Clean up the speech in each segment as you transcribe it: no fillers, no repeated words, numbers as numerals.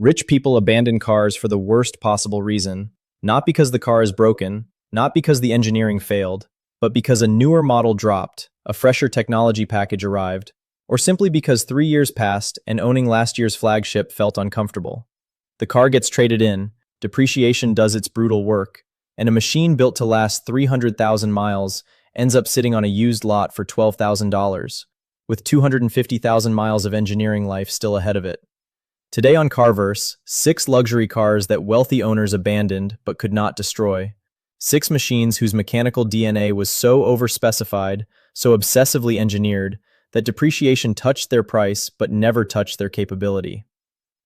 Rich people abandon cars for the worst possible reason, not because the car is broken, not because the engineering failed, but because a newer model dropped, a fresher technology package arrived, or simply because 3 years passed and owning last year's flagship felt uncomfortable. The car gets traded in, depreciation does its brutal work, and a machine built to last 300,000 miles ends up sitting on a used lot for $12,000, with 250,000 miles of engineering life still ahead of it. Today on Carverse, 6 luxury cars that wealthy owners abandoned but could not destroy. 6 machines whose mechanical DNA was so overspecified, so obsessively engineered, that depreciation touched their price but never touched their capability.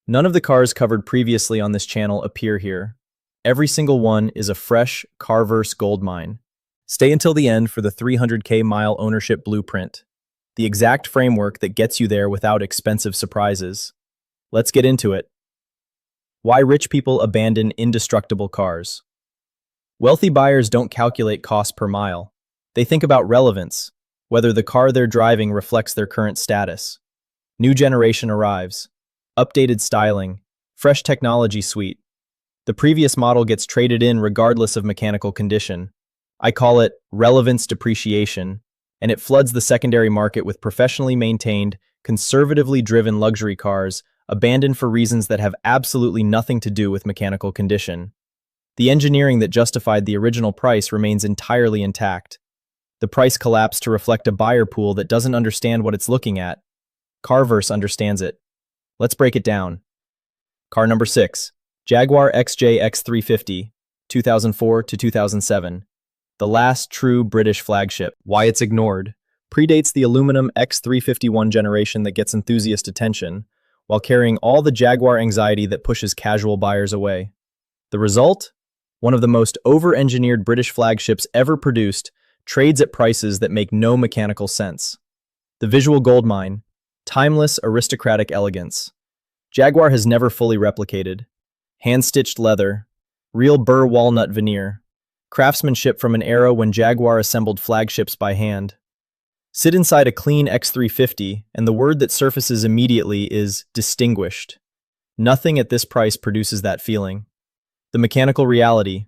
None of the cars covered previously on this channel appear here. Every single one is a fresh Carverse goldmine. Stay until the end for the 300K mile ownership blueprint, the exact framework that gets you there without expensive surprises. Let's get into it. Why rich people abandon indestructible cars. Wealthy buyers don't calculate cost per mile. They think about relevance, whether the car they're driving reflects their current status. New generation arrives. Updated styling. Fresh technology suite. The previous model gets traded in regardless of mechanical condition. I call it relevance depreciation, and it floods the secondary market with professionally maintained, conservatively driven luxury cars abandoned for reasons that have absolutely nothing to do with mechanical condition. The engineering that justified the original price remains entirely intact. The price collapsed to reflect a buyer pool that doesn't understand what it's looking at. Carverse understands it. Let's break it down. Car number 6, Jaguar XJ X350, 2004 to 2007. The last true British flagship. Why it's ignored. Predates the aluminum X351 generation that gets enthusiast attention, while carrying all the Jaguar anxiety that pushes casual buyers away. The result? One of the most over-engineered British flagships ever produced trades at prices that make no mechanical sense. The visual goldmine, timeless aristocratic elegance. Jaguar has never fully replicated. Hand-stitched leather, real burr walnut veneer, craftsmanship from an era when Jaguar assembled flagships by hand. Sit inside a clean X350, and the word that surfaces immediately is distinguished. Nothing at this price produces that feeling. The mechanical reality.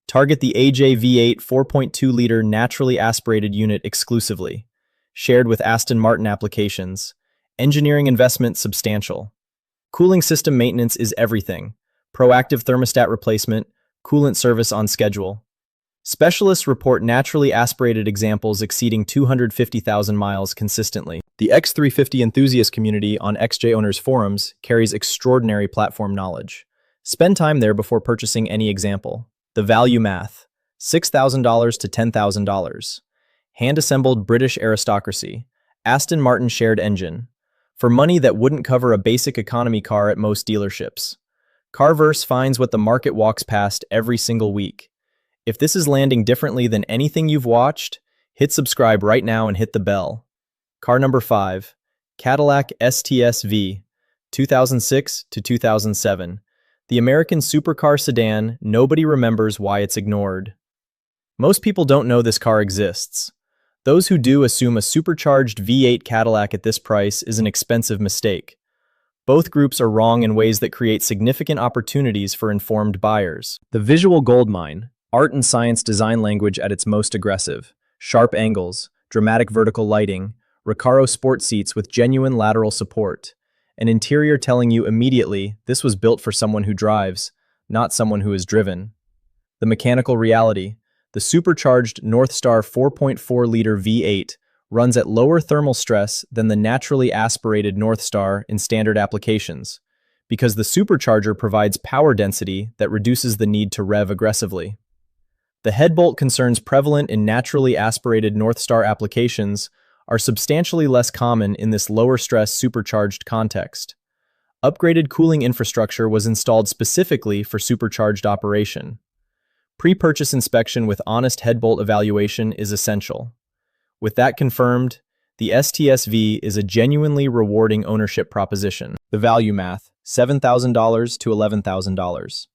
Target the AJ V8 4.2-liter naturally aspirated unit exclusively. Shared with Aston Martin applications. Engineering investment substantial. Cooling system maintenance is everything. Proactive thermostat replacement, coolant service on schedule. Specialists report naturally aspirated examples exceeding 250,000 miles consistently. The X350 enthusiast community on XJ Owners forums carries extraordinary platform knowledge. Spend time there before purchasing any example. The value math. $6,000 to $10,000. Hand-assembled British aristocracy. Aston Martin shared engine. For money that wouldn't cover a basic economy car at most dealerships. Carverse finds what the market walks past every single week. If this is landing differently than anything you've watched, hit subscribe right now and hit the bell. Car number 5, Cadillac STS-V, 2006 to 2007. The American supercar sedan nobody remembers why it's ignored. Most people don't know this car exists. Those who do assume a supercharged V8 Cadillac at this price is an expensive mistake. Both groups are wrong in ways that create significant opportunities for informed buyers. The visual goldmine. Art and science design language at its most aggressive. Sharp angles, dramatic vertical lighting, Recaro sport seats with genuine lateral support. An interior telling you immediately this was built for someone who drives, not someone who is driven. The mechanical reality. The supercharged Northstar 4.4-liter V8 runs at lower thermal stress than the naturally aspirated Northstar in standard applications, because the supercharger provides power density that reduces the need to rev aggressively. The head bolt concerns prevalent in naturally aspirated Northstar applications are substantially less common in this lower-stress supercharged context. Upgraded cooling infrastructure was installed specifically for supercharged operation. Pre-purchase inspection with honest head bolt evaluation is essential. With that confirmed, the STS-V is a genuinely rewarding ownership proposition. The value math, $7,000 to $11,000.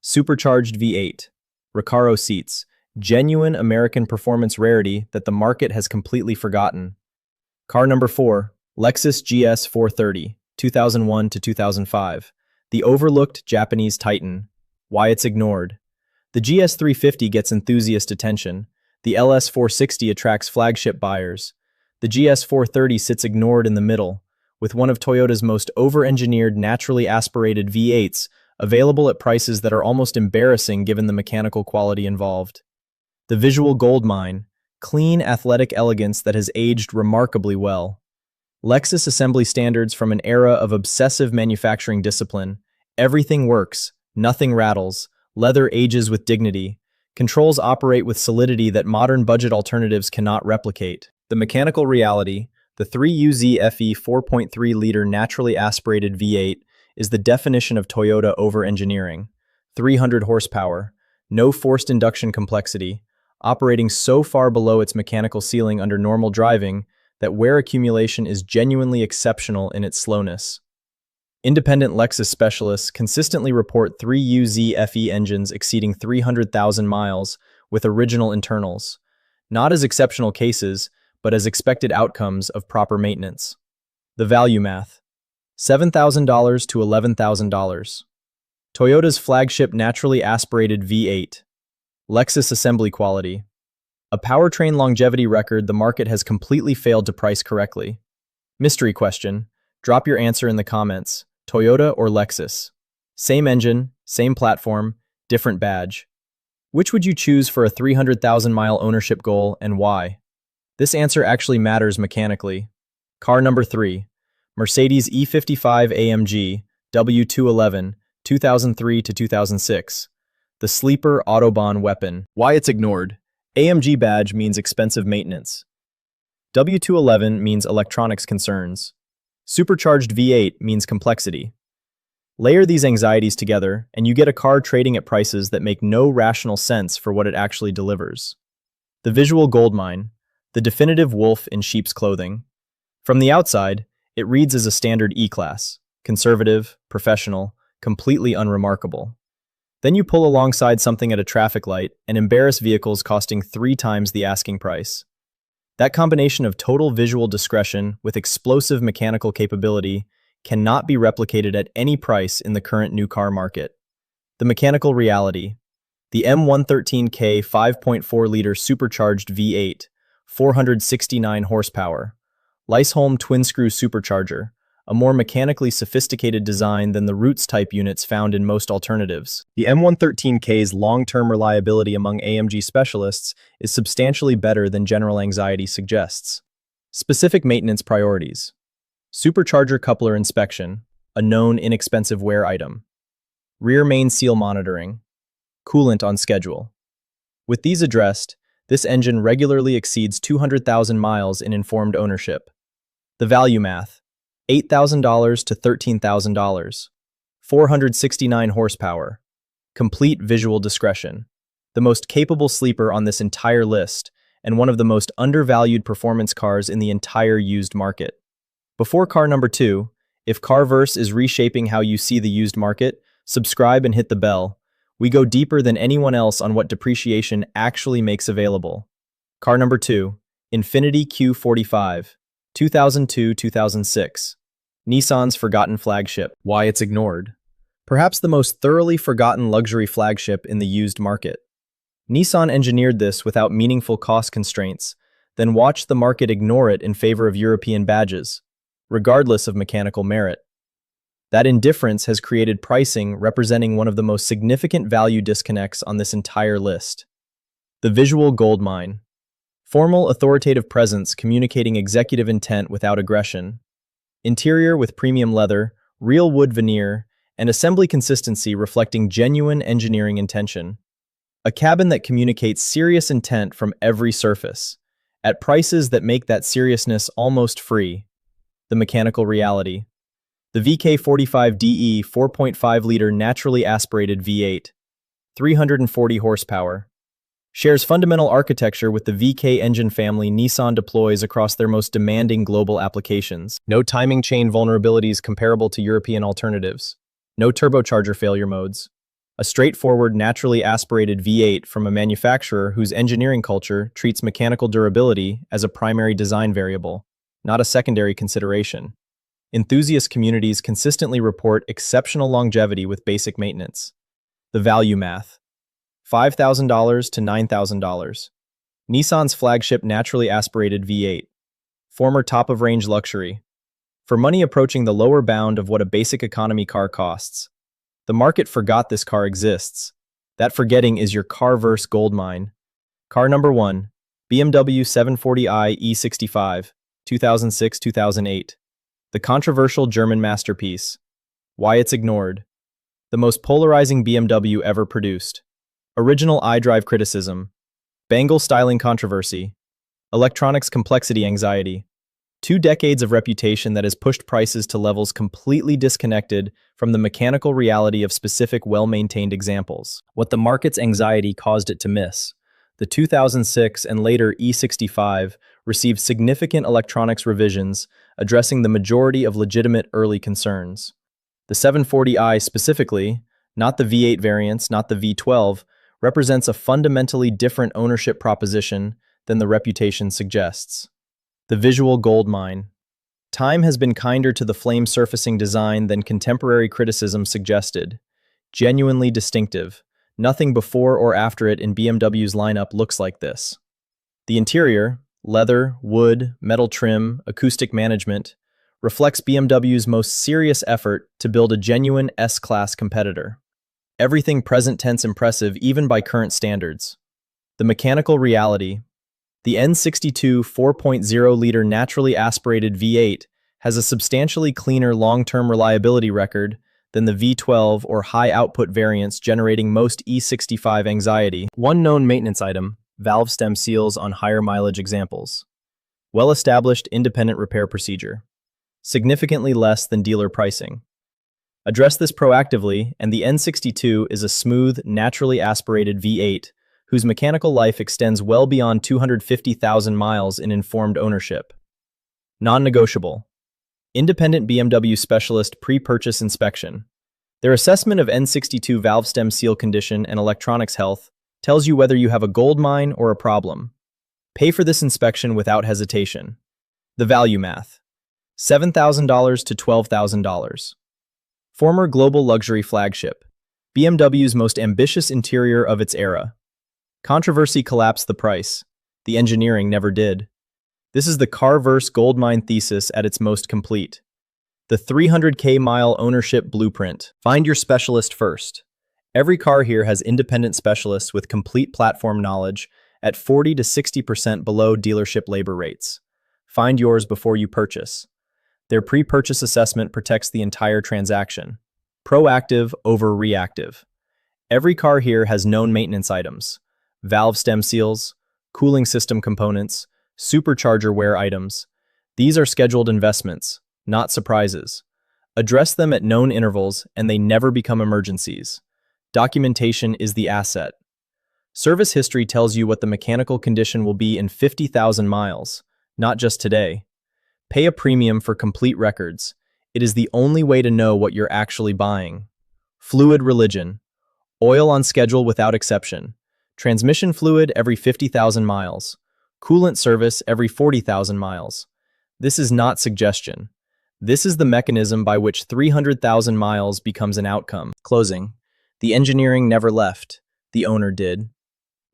Supercharged V8. Recaro seats, genuine American performance rarity that the market has completely forgotten. Car number 4, Lexus GS430, 2001 to 2005. The overlooked Japanese titan. Why it's ignored. The GS350 gets enthusiast attention. The LS460 attracts flagship buyers. The GS430 sits ignored in the middle, with one of Toyota's most over-engineered naturally aspirated V8s available at prices that are almost embarrassing given the mechanical quality involved. The visual Goldmine, clean, athletic elegance that has aged remarkably well. Lexus assembly standards from an era of obsessive manufacturing discipline. Everything works, nothing rattles, leather ages with dignity, controls operate with solidity that modern budget alternatives cannot replicate. The mechanical reality, the 3UZ-FE 4.3-liter naturally aspirated V8 is the definition of Toyota over-engineering. 300 horsepower, no forced induction complexity, operating so far below its mechanical ceiling under normal driving that wear accumulation is genuinely exceptional in its slowness. Independent Lexus specialists consistently report 3UZ-FE engines exceeding 300,000 miles with original internals, not as exceptional cases, but as expected outcomes of proper maintenance. The value math. $7,000 to $11,000. Toyota's flagship naturally aspirated V8. Lexus assembly quality. A powertrain longevity record the market has completely failed to price correctly. Mystery question. Drop your answer in the comments. Toyota or Lexus? Same engine, same platform, different badge. Which would you choose for a 300,000-mile ownership goal and why? This answer actually matters mechanically. Car number 3. Mercedes E55 AMG, W211, 2003 to 2006. The sleeper Autobahn weapon. Why it's ignored. AMG badge means expensive maintenance. W211 means electronics concerns. Supercharged V8 means complexity. Layer these anxieties together, and you get a car trading at prices that make no rational sense for what it actually delivers. The visual Goldmine, the definitive wolf in sheep's clothing. From the outside, it reads as a standard E-Class, conservative, professional, completely unremarkable. Then you pull alongside something at a traffic light and embarrass vehicles costing 3 times the asking price. That combination of total visual discretion with explosive mechanical capability cannot be replicated at any price in the current new car market. The mechanical reality. The M113K 5.4-liter supercharged V8, 469 horsepower. Lysholm twin-screw supercharger, a more mechanically sophisticated design than the Roots-type units found in most alternatives. The M113K's long-term reliability among AMG specialists is substantially better than general anxiety suggests. Specific maintenance priorities. Supercharger coupler inspection, a known inexpensive wear item. Rear main seal monitoring. Coolant on schedule. With these addressed, this engine regularly exceeds 200,000 miles in informed ownership. The value math. $8,000 to $13,000. 469 horsepower. Complete visual discretion. The most capable sleeper on this entire list, and one of the most undervalued performance cars in the entire used market. Before car number 2, if Carverse is reshaping how you see the used market, subscribe and hit the bell. We go deeper than anyone else on what depreciation actually makes available. Car number 2, Infiniti Q45, 2002-2006. Nissan's forgotten flagship. Why it's ignored. Perhaps the most thoroughly forgotten luxury flagship in the used market. Nissan engineered this without meaningful cost constraints, then watched the market ignore it in favor of European badges, regardless of mechanical merit. That indifference has created pricing representing one of the most significant value disconnects on this entire list. The visual Goldmine. Formal, authoritative presence communicating executive intent without aggression. Interior with premium leather, real wood veneer, and assembly consistency reflecting genuine engineering intention. A cabin that communicates serious intent from every surface, at prices that make that seriousness almost free. The mechanical reality. The VK45DE 4.5-liter naturally aspirated V8, 340 horsepower. Shares fundamental architecture with the VK engine family Nissan deploys across their most demanding global applications. No timing chain vulnerabilities comparable to European alternatives. No turbocharger failure modes. A straightforward, naturally aspirated V8 from a manufacturer whose engineering culture treats mechanical durability as a primary design variable, not a secondary consideration. Enthusiast communities consistently report exceptional longevity with basic maintenance. The value math: $5,000 to $9,000. Nissan's flagship naturally aspirated V8. Former top-of-range luxury. For money approaching the lower bound of what a basic economy car costs. The market forgot this car exists. That forgetting is your car-verse goldmine. Car number 1, BMW 740i E65, 2006-2008. The controversial German masterpiece. Why it's ignored. The most polarizing BMW ever produced. Original iDrive criticism. Bangle styling controversy. Electronics complexity anxiety. 2 decades of reputation that has pushed prices to levels completely disconnected from the mechanical reality of specific well-maintained examples. What the market's anxiety caused it to miss. The 2006 and later E65 received significant electronics revisions, addressing the majority of legitimate early concerns. The 740i specifically, not the V8 variants, not the V12, represents a fundamentally different ownership proposition than the reputation suggests. The visual goldmine. Time has been kinder to the flame-surfacing design than contemporary criticism suggested. Genuinely distinctive. Nothing before or after it in BMW's lineup looks like this. The interior, leather, wood, metal trim, acoustic management, reflects BMW's most serious effort to build a genuine S-Class competitor. Everything present tense impressive even by current standards. The mechanical reality. The N62 4.0-liter naturally aspirated V8 has a substantially cleaner long-term reliability record than the V12 or high-output variants generating most E65 anxiety. One known maintenance item, valve stem seals on higher mileage examples. Well-established independent repair procedure. Significantly less than dealer pricing. Address this proactively, and the N62 is a smooth, naturally aspirated V8 whose mechanical life extends well beyond 250,000 miles in informed ownership. Non-negotiable. Independent BMW specialist pre-purchase inspection. Their assessment of N62 valve stem seal condition and electronics health tells you whether you have a gold mine or a problem. Pay for this inspection without hesitation. The value math. $7,000 to $12,000. Former global luxury flagship. BMW's most ambitious interior of its era. Controversy collapsed the price. The engineering never did. This is the car-verse goldmine thesis at its most complete. The 300K mile ownership blueprint. Find your specialist first. Every car here has independent specialists with complete platform knowledge at 40 to 60% below dealership labor rates. Find yours before you purchase. Their pre-purchase assessment protects the entire transaction. Proactive over reactive. Every car here has known maintenance items. Valve stem seals, cooling system components, supercharger wear items. These are scheduled investments, not surprises. Address them at known intervals and they never become emergencies. Documentation is the asset. Service history tells you what the mechanical condition will be in 50,000 miles, not just today. Pay a premium for complete records. It is the only way to know what you're actually buying. Fluid religion. Oil on schedule without exception. Transmission fluid every 50,000 miles. Coolant service every 40,000 miles. This is not suggestion. This is the mechanism by which 300,000 miles becomes an outcome. Closing. The engineering never left. The owner did.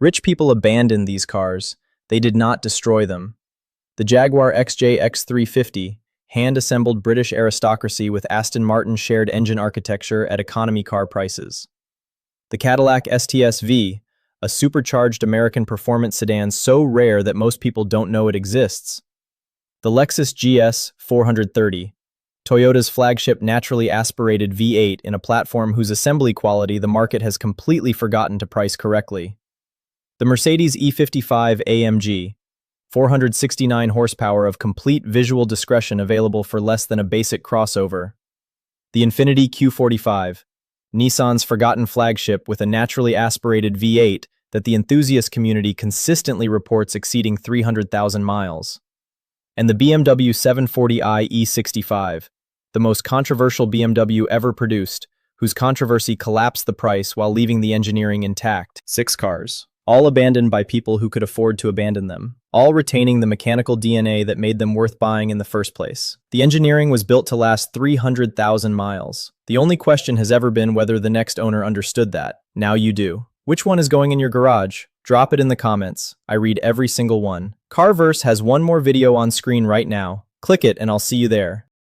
Rich people abandoned these cars. They did not destroy them. The Jaguar XJ X350, hand-assembled British aristocracy with Aston Martin shared engine architecture at economy car prices. The Cadillac STS-V, a supercharged American performance sedan so rare that most people don't know it exists. The Lexus GS430, Toyota's flagship naturally aspirated V8 in a platform whose assembly quality the market has completely forgotten to price correctly. The Mercedes E55 AMG, 469 horsepower of complete visual discretion available for less than a basic crossover. The Infiniti Q45, Nissan's forgotten flagship with a naturally aspirated V8 that the enthusiast community consistently reports exceeding 300,000 miles. And the BMW 740i E65, the most controversial BMW ever produced, whose controversy collapsed the price while leaving the engineering intact. 6 cars. all abandoned by people who could afford to abandon them, all retaining the mechanical DNA that made them worth buying in the first place. The engineering was built to last 300,000 miles. The only question has ever been whether the next owner understood that. Now you do. Which one is going in your garage? Drop it in the comments. I read every single one. Carverse has one more video on screen right now. Click it and I'll see you there.